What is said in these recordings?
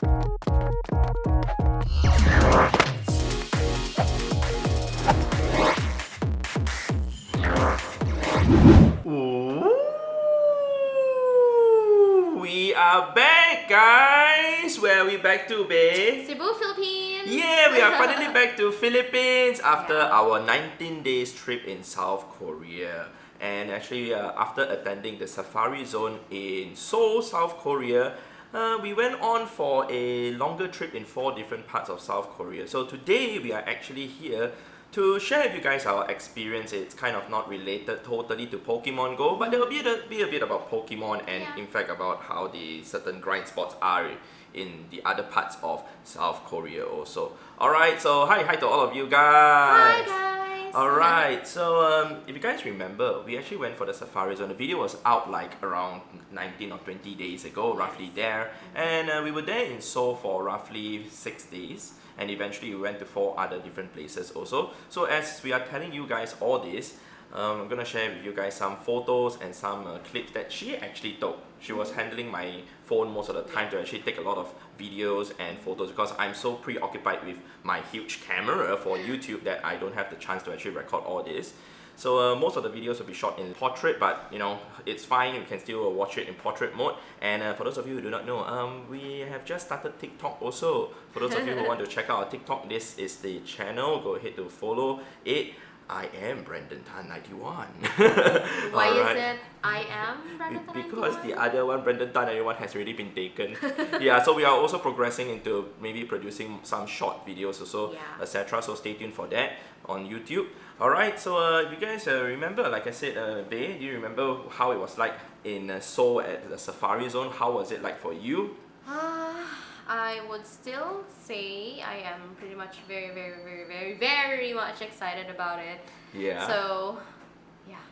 Ooh, we are back, guys. Where are we back to, babe? Cebu, Philippines. Yeah, we are finally back to Philippines after Yeah. our 19 days trip in South Korea. And actually, after attending the Safari Zone in Seoul, South Korea, we went on for a longer trip in 4 different parts of South Korea. So today we are actually here to share with you guys our experience. It's kind of not related totally to Pokemon Go, but there will be a bit about Pokemon and Yeah. in fact about how the certain grind spots are in the other parts of South Korea also. Alright, so hi to all of you guys. Hi, guys. Alright, so if you guys remember, we actually went for the Safari Zone. The video was out like around 19 or 20 days ago, roughly there. And we were there in Seoul for roughly 6 days. And eventually we went to 4 other different places also. So as we are telling you guys all this, I'm gonna share with you guys some photos and some clips that she actually took. She was handling my phone most of the time to actually take a lot of videos and photos because I'm so preoccupied with my huge camera for YouTube that I don't have the chance to actually record all this. So most of the videos will be shot in portrait, but you know, it's fine, you can still watch it in portrait mode. And for those of you who do not know, we have just started TikTok also. For those of you who want to check out our TikTok, this is the channel, go ahead to follow it. I am Brandon Tan 91. Why Alright. is it I am Brandon Tan? Because the other one, Brandon Tan 91, has already been taken. Yeah, so we are also progressing into maybe producing some short videos also, Yeah. etc. So stay tuned for that on YouTube. Alright, so if you guys remember, like I said, Bae, do you remember how it was like in Seoul at the Safari Zone? How was it like for you? I would still say I am pretty much very much excited about it. Yeah. So, yeah,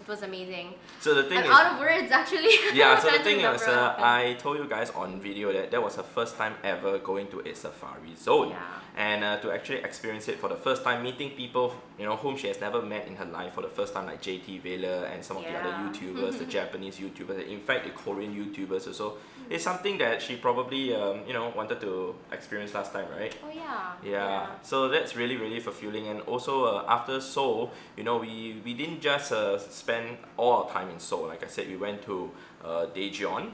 it was amazing. So the thing I'm is, out of words actually. yeah, so the Trying to thing is, remember what happened. I told you guys on video that was the first time ever going to a Safari Zone. Yeah. And to actually experience it for the first time, meeting people, you know, whom she has never met in her life for the first time, like JT Vela and some of the other Yeah. YouTubers, the Japanese YouTubers, in fact the Korean YouTubers also. It's something that she probably, you know, wanted to experience last time, right? Oh yeah. Yeah, so that's really fulfilling. And also after Seoul, you know, we didn't just spend all our time in Seoul. Like I said, we went to Daejeon,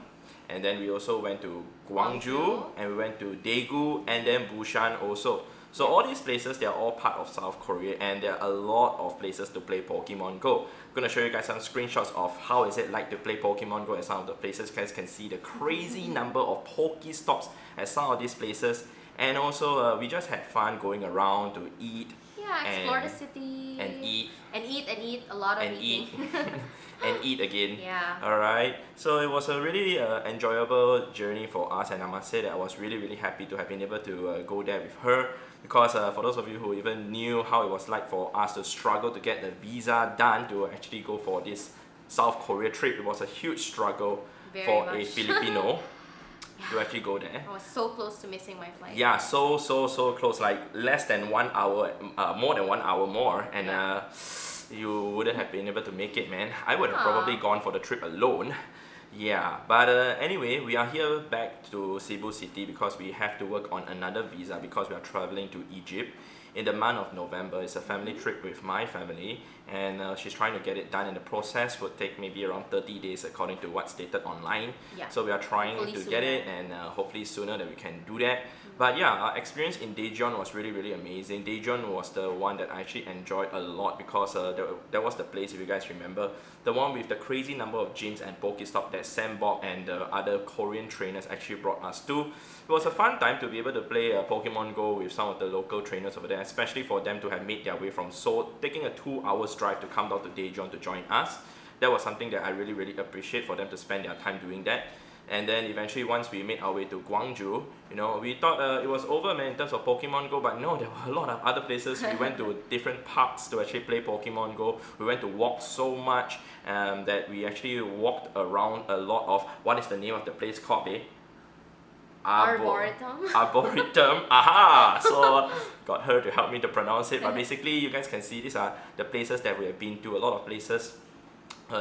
and then we also went to Gwangju, and we went to Daegu, and then Busan also. So all these places, they are all part of South Korea, and there are a lot of places to play Pokemon Go. I'm gonna show you guys some screenshots of how is it like to play Pokemon Go at some of the places. You guys can see the crazy number of Pokestops at some of these places. And also, we just had fun going around to eat. Yeah, explore and- the city. and eat. And eat a lot of And eating. and eat again. Yeah. Alright, so it was a really enjoyable journey for us, and I must say that I was really happy to have been able to go there with her, because for those of you who even knew how it was like for us to struggle to get the visa done to actually go for this South Korea trip, it was a huge struggle Very for a much. Filipino to actually go there. I was so close to missing my flight. Yeah, so close, like less than 1 hour, more than 1 hour more, and you wouldn't have been able to make it, man. I would have probably gone for the trip alone. Yeah, but anyway, we are here back to Cebu City because we have to work on another visa because we are traveling to Egypt in the month of November. It's a family trip with my family, and she's trying to get it done, and the process would take maybe around 30 days according to what's stated online. Yeah. So we are trying Hopefully to get sooner. it, and hopefully sooner that we can do that. But yeah, our experience in Daejeon was really amazing. Daejeon was the one that I actually enjoyed a lot because that was the place, if you guys remember, the one with the crazy number of gyms and Pokestop that Sam Bob and the other Korean trainers actually brought us to. It was a fun time to be able to play Pokemon Go with some of the local trainers over there, especially for them to have made their way from Seoul, taking a 2 hours drive to come down to Daejeon to join us. That was something that I really appreciate, for them to spend their time doing that. And then eventually, once we made our way to Gwangju, you know, we thought it was over, man, in terms of Pokemon Go, but no, there were a lot of other places. We went to different parks to actually play Pokemon Go. We went to walk so much that we actually walked around a lot of, what is the name of the place called, eh? Arboretum. Arboretum. Aha! So got her to help me to pronounce it. But basically, you guys can see these are the places that we have been to. A lot of places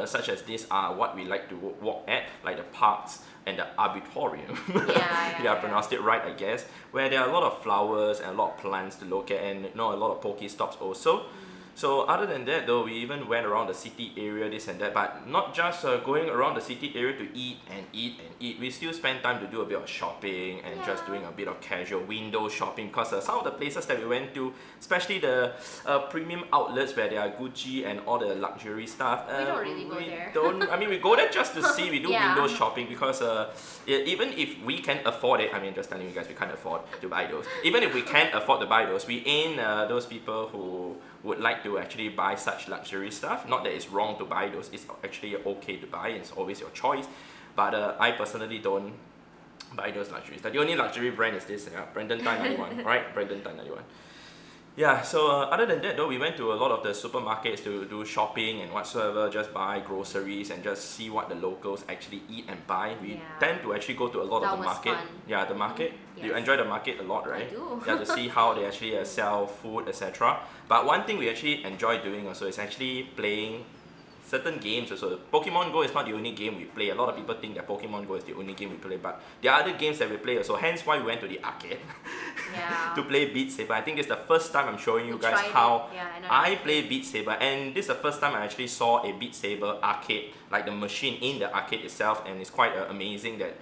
such as these are what we like to walk at, like the parks and the arbitorium. I pronounced it right, I guess, where there are a lot of flowers and a lot of plants to look at, and a lot of Pokestops also. So other than that though, we even went around the city area, this and that, but not just going around the city area to eat and eat and eat. We still spend time to do a bit of shopping and just doing a bit of casual window shopping, because some of the places that we went to, especially the premium outlets where there are Gucci and all the luxury stuff, we don't really go there. I mean, we go there just to see, we do window shopping, because even if we can afford it, I mean, just telling you guys, we can't afford to buy those. Even if we can't afford to buy those, we ain't those people who would like to actually buy such luxury stuff. Not that it's wrong to buy those, it's actually okay to buy, it's always your choice. But I personally don't buy those luxuries. The only luxury brand is this, Brandon Tan 91, right? Brandon Tan 91. Yeah, so other than that though, we went to a lot of the supermarkets to do shopping and whatsoever, just buy groceries and just see what the locals actually eat and buy. We tend to actually go to a lot of the market. Fun. Yeah, the market. Yes. You enjoy the market a lot, right? I do. Yeah, to see how they actually sell food, etc. But one thing we actually enjoy doing also is actually playing certain games also. Pokemon Go is not the only game we play. A lot of people think that Pokemon Go is the only game we play, but there are other games that we play also. Hence why we went to the arcade to play Beat Saber. I think it's the first time I'm showing you guys how I play Beat Saber, and this is the first time I actually saw a Beat Saber arcade, like the machine in the arcade itself, and it's quite amazing that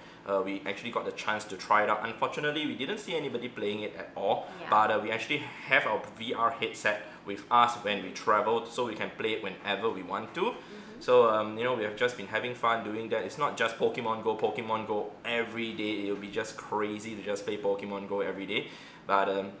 we actually got the chance to try it out. Unfortunately, we didn't see anybody playing it at all, but we actually have our VR headset with us when we traveled, so we can play it whenever we want to. So we have just been having fun doing that. It's not just Pokemon Go every day. It'll be just crazy to just play Pokemon Go every day. But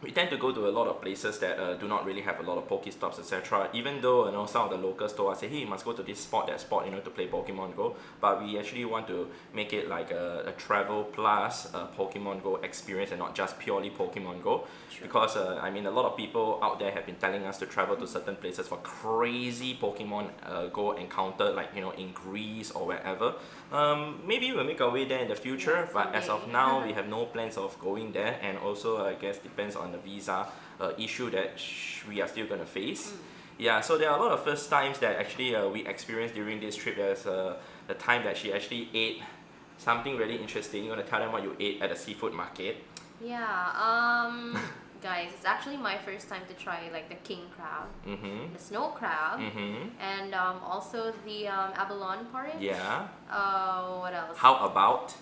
we tend to go to a lot of places that do not really have a lot of Pokestops, etc. Even though some of the locals told us, hey, you must go to this spot, that spot, to play Pokemon Go. But we actually want to make it like a travel plus Pokemon Go experience, and not just purely Pokemon Go. True. Because I mean, a lot of people out there have been telling us to travel to certain places for crazy Pokemon Go encounter, like in Greece or wherever. Maybe we'll make our way there in the future, but as of now, we have no plans of going there, and also I guess depends on the visa issue that we are still going to face. Yeah, so there are a lot of first times that actually we experienced during this trip. There's the time that she actually ate something really interesting. You want to tell them what you ate at the seafood market? Yeah, guys, it's actually my first time to try like the king crab, the snow crab, and also the abalone porridge. Yeah. What else? How about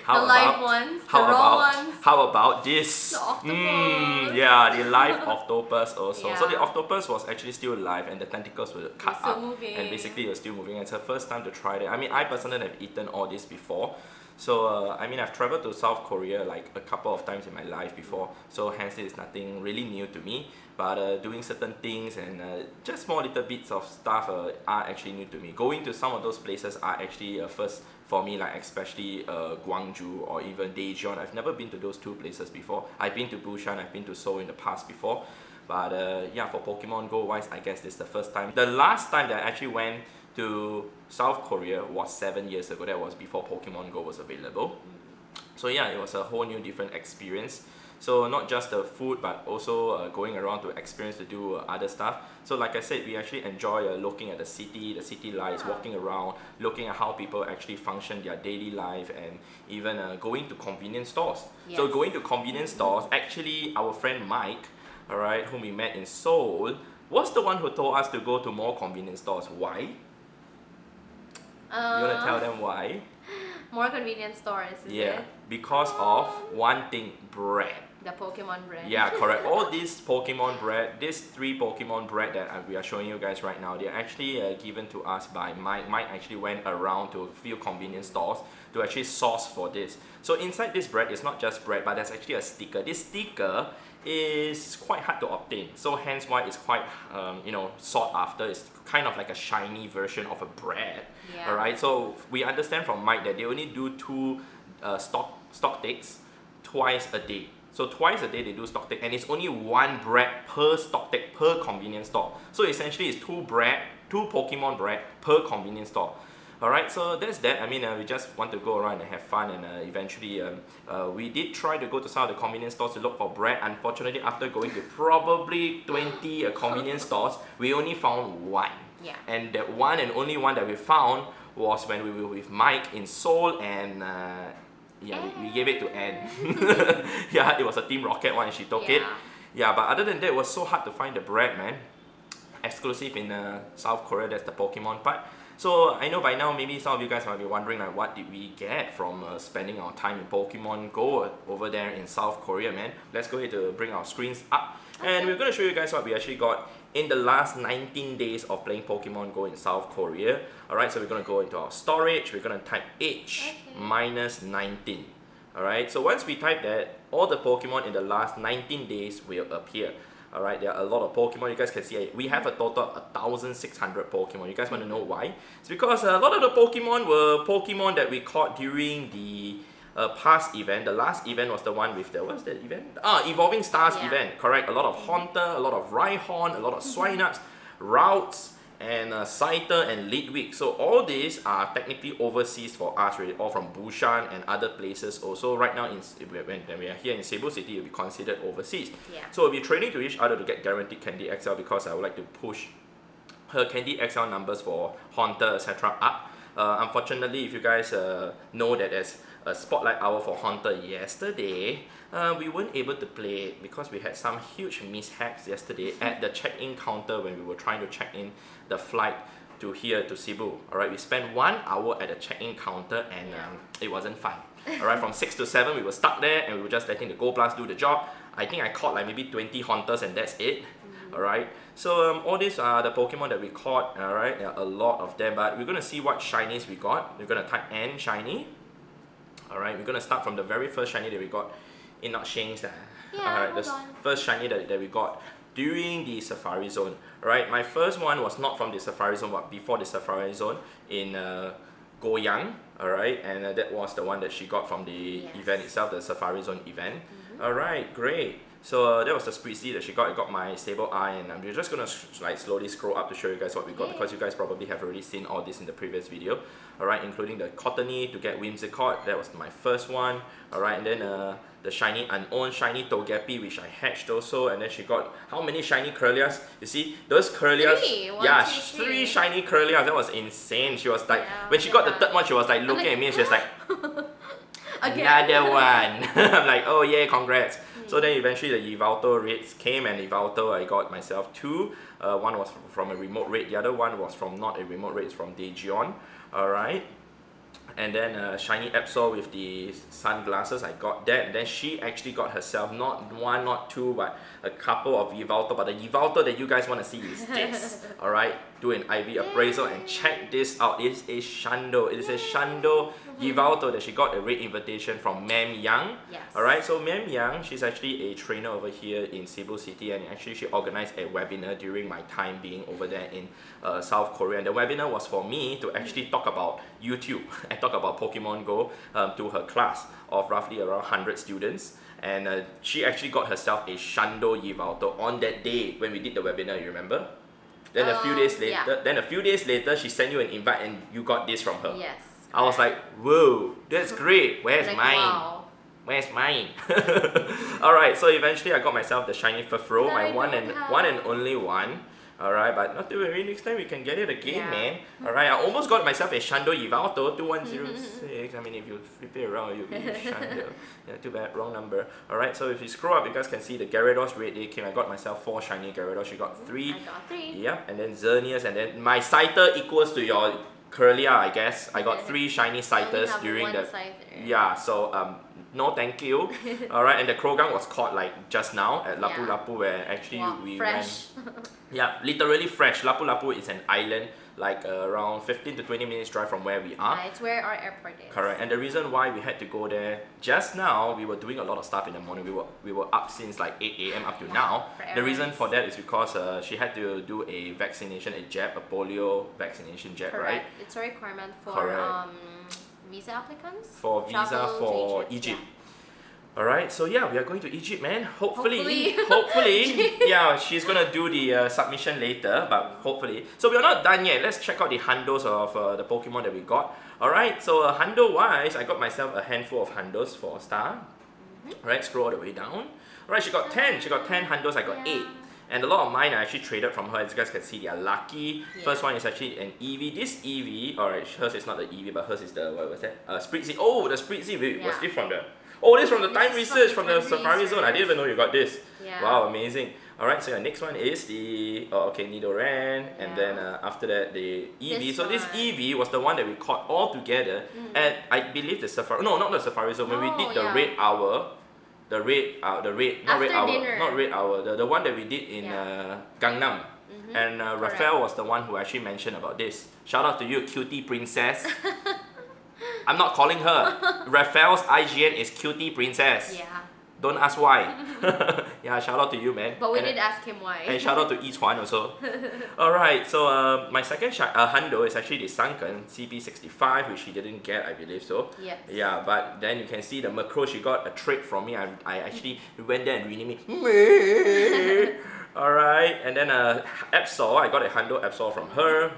the live ones, the raw ones. How about this? The octopus. The live octopus also. Yeah. So the octopus was actually still live, and the tentacles were cut up, moving. and basically it was still moving. It's the first time to try that. I mean, I personally have eaten all this before. So I mean, I've traveled to South Korea like a couple of times in my life before, so hence it's nothing really new to me. But doing certain things and just small little bits of stuff are actually new to me. Going to some of those places are actually first for me, like especially Gwangju or even Daejeon. I've never been to those two places before. I've been to Busan, I've been to Seoul in the past before. But for Pokemon Go wise, I guess this is the first time. The last time that I actually went to South Korea was 7 years ago. That was before Pokemon Go was available. So yeah, it was a whole new different experience. So not just the food, but also going around to experience to do other stuff. So like I said, we actually enjoy looking at the city lights, walking around, looking at how people actually function their daily life, and even going to convenience stores. Yes. So going to convenience stores, actually our friend Mike, alright, whom we met in Seoul, was the one who told us to go to more convenience stores. Why? You want to tell them why? More convenience stores, is it? Because of one thing, bread. The Pokemon bread. Yeah, correct. All these Pokemon bread, these 3 Pokemon bread that we are showing you guys right now, they're actually given to us by Mike. Mike actually went around to a few convenience stores to actually source for this. So inside this bread, it's not just bread, but there's actually a sticker. This sticker is quite hard to obtain, so hence why it's quite sought after. It's kind of like a shiny version of a bread. Alright, so we understand from Mike that they only do 2 stock takes twice a day. So twice a day they do stock take, and it's only 1 bread per stock take per convenience store. So essentially it's 2 Pokemon bread per convenience store. Alright, so that's that. I mean, we just want to go around and have fun, and eventually we did try to go to some of the convenience stores to look for bread. Unfortunately, after going to probably 20 convenience stores, we only found 1. Yeah. And the one and only one that we found was when we were with Mike in Seoul, and we gave it to Anne. Yeah, it was a Team Rocket one and she took it. Yeah, but other than that, it was so hard to find the bread, man. Exclusive in South Korea, that's the Pokemon part. So I know by now maybe some of you guys might be wondering like what did we get from spending our time in Pokemon Go over there in South Korea, man. Let's go ahead to bring our screens up. And we're going to show you guys what we actually got in the last 19 days of playing Pokemon Go in South Korea. Alright, so we're going to go into our storage. We're going to type H minus 19. Alright, so once we type that, all the Pokemon in the last 19 days will appear. Alright, there are a lot of Pokemon. You guys can see we have a total of 1,600 Pokemon. You guys want to know why? It's because a lot of the Pokemon were Pokemon that we caught during the past event. The last event was the one with the, what's that event? Evolving Stars event, correct. A lot of Haunter, a lot of Rhyhorn, a lot of Swinubs, Routes, and Scyther and Litwick. So all these are technically overseas for us, really, all from Busan and other places also. Right now, when we are here in Cebu City, it will be considered overseas. So we'll be trading to each other to get guaranteed Candy XL, because I would like to push her Candy XL numbers for Haunter, etc. up. Unfortunately, if you guys know that there's a spotlight hour for Haunter yesterday, we weren't able to play it because we had some huge mishaps yesterday at the check-in counter when we were trying to check in the flight to here to Cebu. Alright, we spent 1 hour at the check-in counter and it wasn't fun. Alright, from 6 to 7 we were stuck there and we were just letting the Go Blast do the job. I think I caught like maybe 20 Haunters and that's it. Alright, so all these are the Pokemon that we caught. Alright, there are a lot of them, but we're going to see what shinies we got. We're going to type N shiny. Alright, we're going to start from the very first shiny that we got in not Shings. Alright, the first shiny that we got during the Safari Zone. Alright, my first one was not from the Safari Zone, but before the Safari Zone in Goyang. Alright, and that was the one that she got from the event itself, the Safari Zone event. Alright, great. So that was the Spritzee that she got. I got my Stable Eye, and we're just gonna like slowly scroll up to show you guys what we got, because you guys probably have already seen all this in the previous video. Alright, including the Cottony to get Whimsicott, that was my first one. Alright, and then the shiny unowned shiny Togepi, which I hatched also, and then she got how many shiny Curlias? You see those Curlias? Three shiny Curlias. That was insane. She was like, when she got the third one, she was like looking at me and she was like, another one. I'm like, oh yeah, congrats. So then eventually the Yveltal raids came, and Yveltal I got myself 2. One was from a remote raid, the other one was from not a remote raid, it's from Daejeon. Alright. And then shiny Absol with the sunglasses, I got that. And then she actually got herself not 1, not 2, but a couple of Yveltal. But the Yveltal that you guys want to see is this. Alright, do an IV appraisal and check this out. It is a Shando. It is a Shando Yveltal that she got a raid invitation from Ma'am Yang. Alright, so Ma'am Yang, she's actually a trainer over here in Cebu City, and actually she organized a webinar during my time being over there in South Korea. And the webinar was for me to actually talk about YouTube and talk about Pokemon Go to her class of roughly around 100 students. And she actually got herself a Shando Yveltal on that day when we did the webinar, you remember? Then a few days later, she sent you an invite and you got this from her. Yes. I was like, whoa, that's great. Where's like, mine? wow. Where's mine? Alright, so eventually I got myself the shiny Furfrou, my one and only one. Alright, but not to worry, next time we can get it again, man. Alright, I almost got myself a Shando Yveltal 2106. I mean, if you flip it around, you'll be Shando. Yeah, too bad, wrong number. Alright, so if you scroll up, you guys can see the Gyarados raid day came. I got myself 4 shiny Gyarados. She got 3. I got 3. Yep, and then Xerneas, and then my Scyther equals to your Curlia, I guess. I got 3 shiny Scythers during the... Yeah, so no thank you. Alright, and the Krogan was caught like just now at Lapu Lapu, where actually we fresh. Yeah, literally fresh. Lapu Lapu is an island like around 15 to 20 minutes drive from where we are. Yeah, it's where our airport is. Correct, and the reason why we had to go there just now, we were doing a lot of stuff in the morning. We were up since like 8 AM up to now. The reason for that is because she had to do a vaccination, a jab, a polio vaccination jab, right? It's a requirement for visa applicants. For visa for Egypt. Alright, so yeah, we are going to Egypt, man. Hopefully, yeah, she's gonna do the submission later, but hopefully. So we're not done yet. Let's check out the hundos of the Pokemon that we got. Alright, so hundo wise, I got myself a handful of hundos for a star. Alright, scroll all the way down. Alright, she got 10. She got 10 hundos, I got 8. And a lot of mine are actually traded from her. As you guys can see, they are lucky. Yeah. First one is actually an Eevee. This Eevee, alright, hers is not the Eevee, but hers is the, what was that? Spritzy. Oh, the Spritzy. Wait, what's this from the? Oh, this from the time research from the Safari Zone. I didn't even know you got this. Yeah. Wow, amazing. Alright, so the next one is the Nidoran, and then after that the Eevee. So this Eevee was the one that we caught all together at, I believe, the Safari. No, not the Safari Zone. When we did the Red Hour, not Red Hour, the one that we did in Gangnam. And Raphael was the one who actually mentioned about this. Shout out to you, cutie princess. I'm not calling her. Raphael's IGN is cutie princess. Yeah. Don't ask why. Yeah, shout out to you, man. But we did ask him why. And shout out to Yichuan also. Alright, so my second hundo is actually the Sunken CP65, which she didn't get, I believe so. Yes. Yeah, but then you can see the Macro, she got a trick from me. I actually went there and renamed it. Alright, and then Absol, I got a hundo Absol from her.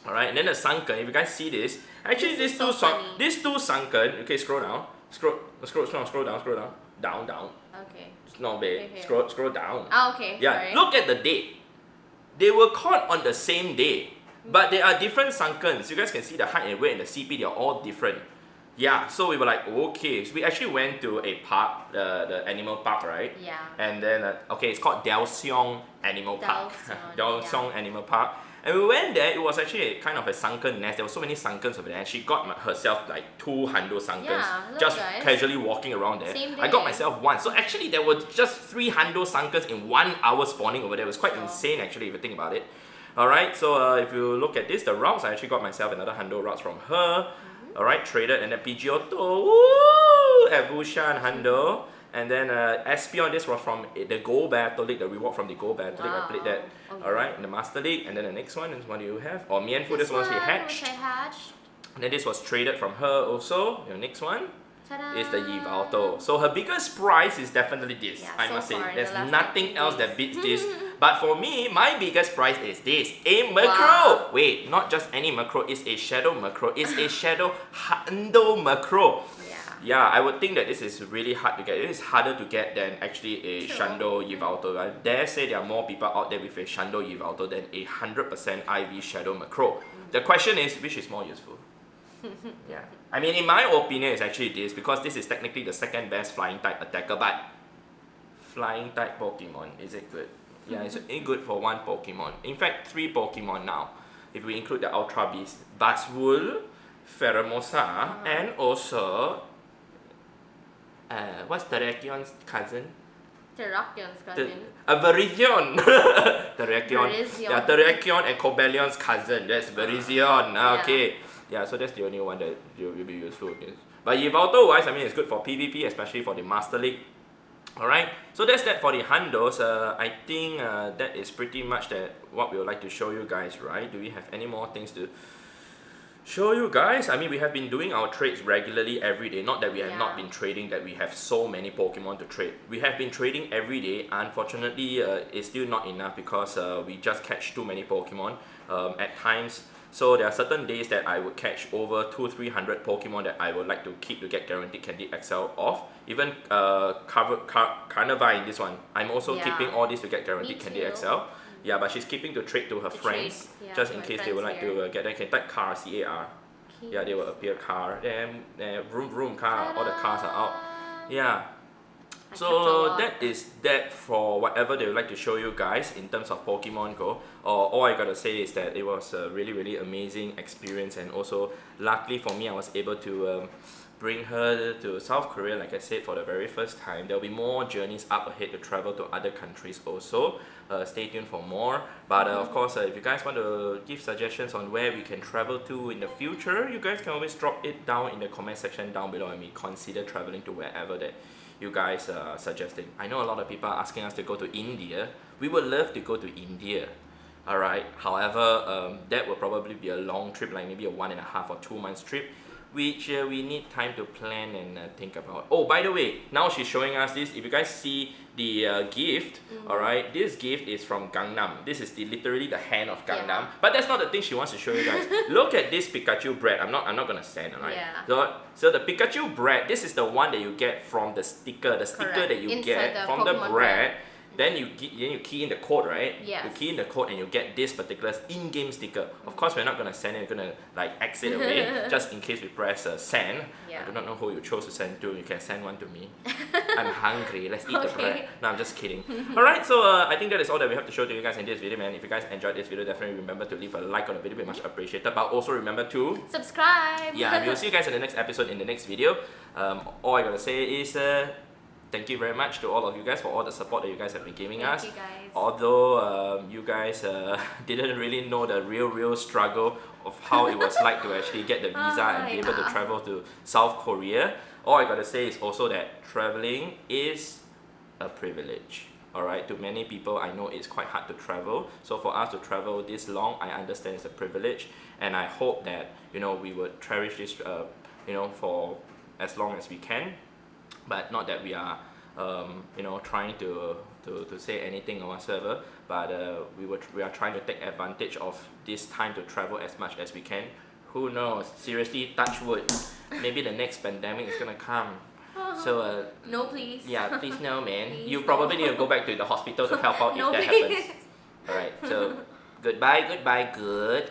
Alright, and then the Sunken, if you guys see this, actually these two Sunken, okay, scroll down. Scroll down. Down. Okay. It's not bad. Okay. Scroll down. Oh, okay. Yeah, Sorry. look at the date. They were caught on the same day, but they are different Sunkens. You guys can see the height and weight and the CP, they are all different. Yeah, so we were like, okay. So we actually went to a park, the animal park, right? Yeah. And then, okay, it's called Daoxiong Animal Park. Daoxiong, Animal Park. And we went there, it was actually a kind of a sunken nest. There were so many sunkens over there, and she got herself like 2 hundo sunkens, Yeah, look, just guys. casually walking around there. Same I got day. myself one. So actually there were just 3 hundo sunkens in 1 hour spawning over there. It was quite Sure. insane actually if you think about it. Alright, so if you look at this, the routes, I actually got myself another hundo routes from her. Alright, traded, and then Pidgeotto, woo! Evolution hundo. And then Espion, this was from the Go Battle League, the reward from the Go Battle League. I played that. Okay. Alright, in the Master League. And then the next one is what do you have? Or Mienfoo, this one she hatched. Which I hatched. And then this was traded from her also. The next one Ta-da! is the Yveltal. So her biggest prize is definitely this. Yeah, I so must say, far, there's the last nothing couple else days. that beats this. But for me, my biggest prize is this. A Macro! Wow. Wait, not just any Macro, it's a Shadow Macro. It's a Shadow Hundo Macro. Yeah, I would think that this is really hard to get. It is harder to get than actually a True. Shando Yveltal. I dare say there are more people out there with a Shando Yveltal than a 100% IV Shadow Macro. The question is, which is more useful? Yeah. I mean, in my opinion, it's actually this, because this is technically the second best flying type attacker, but flying type Pokemon, is it good? Yeah, it's good for 1 Pokemon. In fact, 3 Pokemon now, if we include the Ultra Beast. Buzzwool, Pheromosa, and also what's Terrakion's cousin? Terrakion's cousin. Virizion! Terrakion. Virizion. Yeah, Terrakion and Cobellion's cousin. That's Virizion. Okay. Yeah, so that's the only one that will be useful. Yes. But Yveltal wise, I mean, it's good for PvP, especially for the Master League. Alright, so that's that for the hundos. I think that is pretty much what we would like to show you guys, right? Do we have any more things to show you guys? I mean, we have been doing our trades regularly every day. Not that we have not been trading, that we have so many Pokemon to trade. We have been trading every day. Unfortunately, it's still not enough because we just catch too many Pokemon at times. So there are certain days that I would catch over 200-300 Pokemon that I would like to keep to get guaranteed Candy XL off. Even Carnivine in this one, I'm also keeping all these to get guaranteed Candy XL. Yeah, but she's keeping to trade to her friends, just in case they would like to get that. Can type car, C-A-R. Yeah, they will appear car. Then vroom car, all the cars are out. Yeah. So that is that for whatever they would like to show you guys in terms of Pokemon Go. All I gotta say is that it was a really amazing experience, and also luckily for me I was able to bring her to South Korea, like I said, for the very first time. There'll be more journeys up ahead to travel to other countries also. Stay tuned for more. But of course, if you guys want to give suggestions on where we can travel to in the future, you guys can always drop it down in the comment section down below, and we consider traveling to wherever that you guys are suggesting. I know a lot of people are asking us to go to India. We would love to go to India. Alright, however, that will probably be a long trip, like maybe a 1.5 or 2 months trip, which we need time to plan and think about. Oh, by the way, now she's showing us this. If you guys see the gift, alright, this gift is from Gangnam. This is literally the hand of Gangnam. But that's not the thing she wants to show you guys. Look at this Pikachu bread. I'm not gonna send, alright? So the Pikachu bread, this is the one that you get from the sticker. The sticker that you get from the bread. then you key in the code, right? Yes. You key in the code and you get this particular in-game sticker. Of course, we're not gonna send it. We're gonna like exit away just in case we press send. Yeah. I do not know who you chose to send to. You can send one to me. I'm hungry. Let's eat the bread. No, I'm just kidding. All right. So I think that is all that we have to show to you guys in this video, man. If you guys enjoyed this video, definitely remember to leave a like on the video. Be much appreciated. But also remember to subscribe. Yeah, and we'll see you guys in the next episode in the next video. All I gotta say is thank you very much to all of you guys for all the support that you guys have been giving us. Thank you guys. Although you guys didn't really know the real struggle of how it was like to actually get the visa and be able to travel to South Korea. All I gotta say is also that traveling is a privilege. Alright, to many people I know it's quite hard to travel. So for us to travel this long, I understand it's a privilege, and I hope that we would cherish this for as long as we can. But not that we are trying to say anything or whatsoever, but we are trying to take advantage of this time to travel as much as we can. Who knows? Seriously, touch wood. Maybe the next pandemic is gonna come. So no, please. Yeah, please no, man. Please You probably need to go back to the hospital to help out no, if that please. happens. Alright, so goodbye, good.